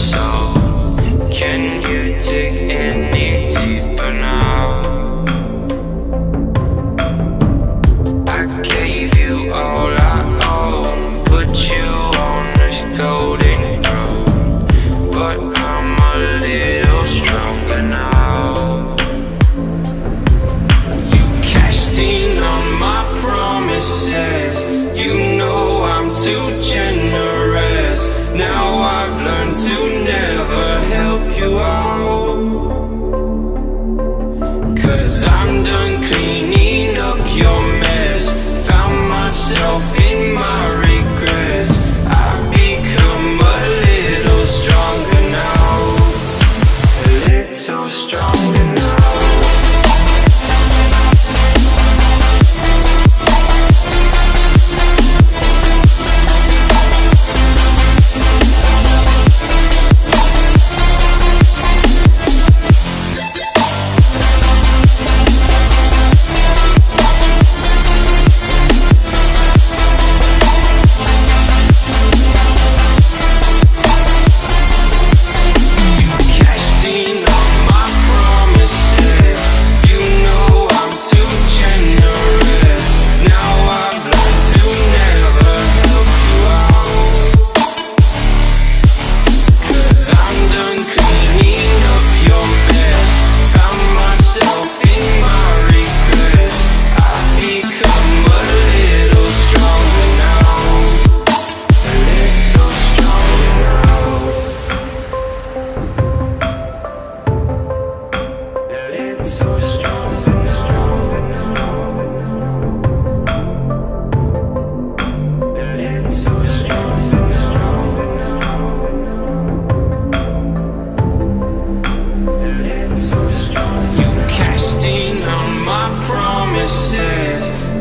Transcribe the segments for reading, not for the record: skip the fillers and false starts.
soul. Can you dig any deeper now? I gave you all I own, put you on this golden throne, but I'm a little stronger now. You cashed in on my promises, you know I'm too generous. Now I've learned to never help you out, 'cause I'm done cleaning up your mess. Found myself in my regrets. I've become a little stronger now, a little stronger now.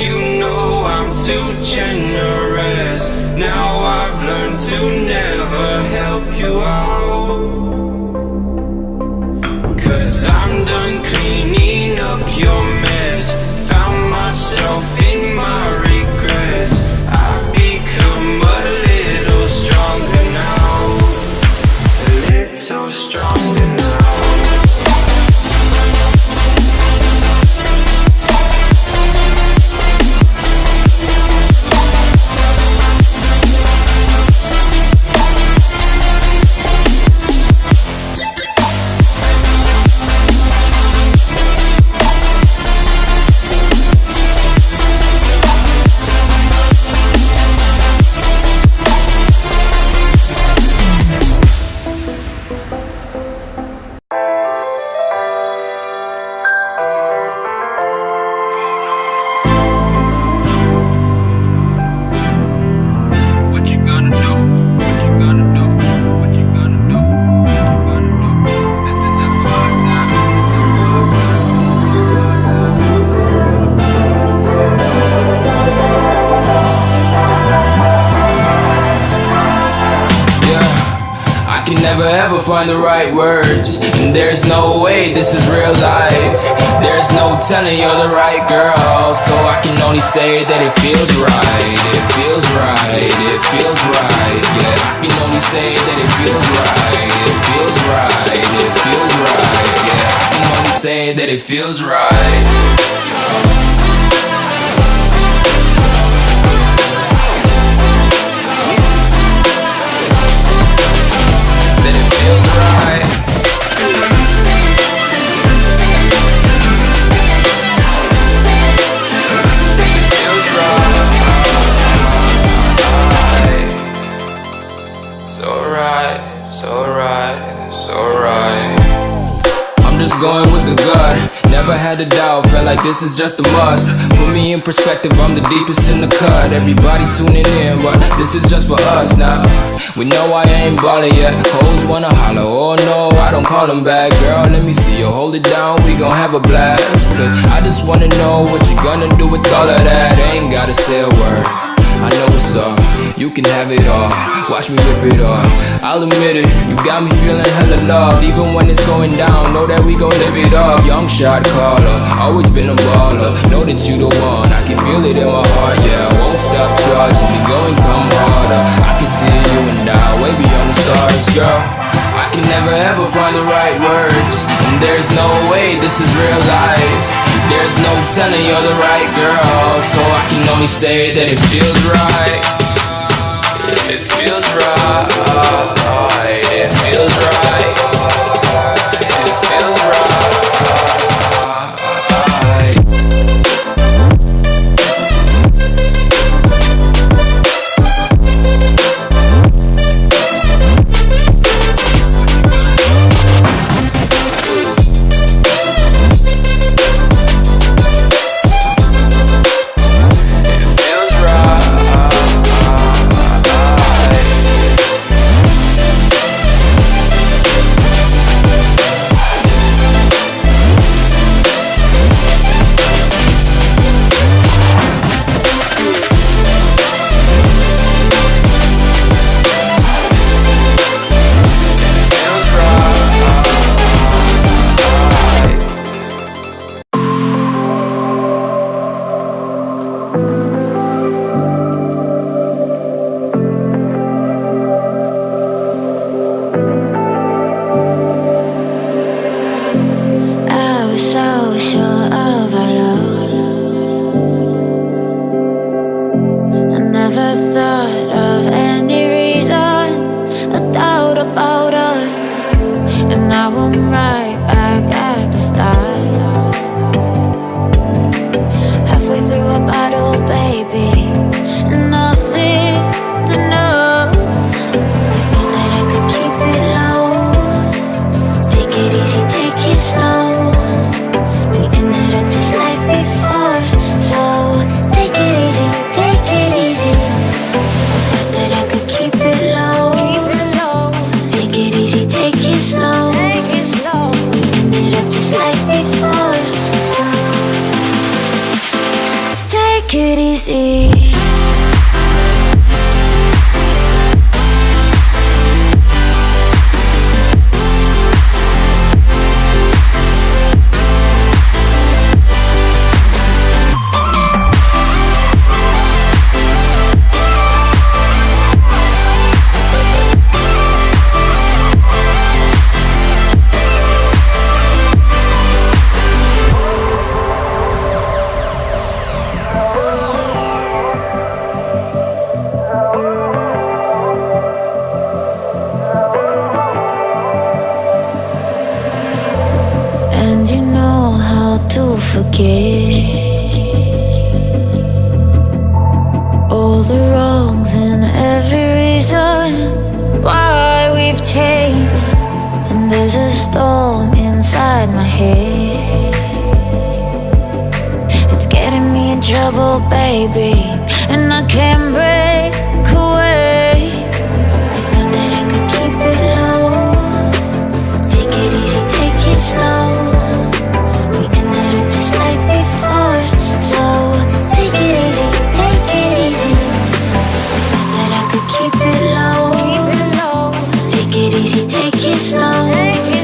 You know I'm too generous. Now I've learned to never help you out, 'cause I'm done cleaning up your mess. Found myself in my regrets. I've become a little stronger now, a little stronger now. Never ever find the right words, and there's no way this is real life. There's no telling you're the right girl, so I can only say that it feels right. It feels right, it feels right. Yeah, I can only say that it feels right. It feels right, it feels right. Yeah, I can only say that it feels right. Going with the gut, never had a doubt, felt like this is just a must. Put me in perspective, I'm the deepest in the cut. Everybody tuning in, but this is just for us now. We know I ain't ballin' yet, hoes wanna holler, oh no, I don't call them back. Girl, let me see you hold it down, we gon' have a blast. Cause I just wanna know what you gonna do with all of that. Ain't gotta say a word, I know what's up, you can have it all. Watch me rip it off, I'll admit it, you got me feeling hella love. Even when it's going down, know that we gon' live it up. Young shot caller, always been a baller. Know that you the one, I can feel it in my heart. Yeah, I won't stop charging me, go and come harder. I can see you and I, way beyond the stars, girl. I can never ever find the right words. And there's no way this is real life. There's no telling you're the right girl, so I can only say that it feels right. It feels right. It feels right. It feels right. Take it easy. To forget all the wrongs and every reason why we've changed. And there's a storm inside my head, it's getting me in trouble, baby, and I can't break away. I thought that I could keep it low, take it easy, take it slow. Keep it low, take it easy, take it slow.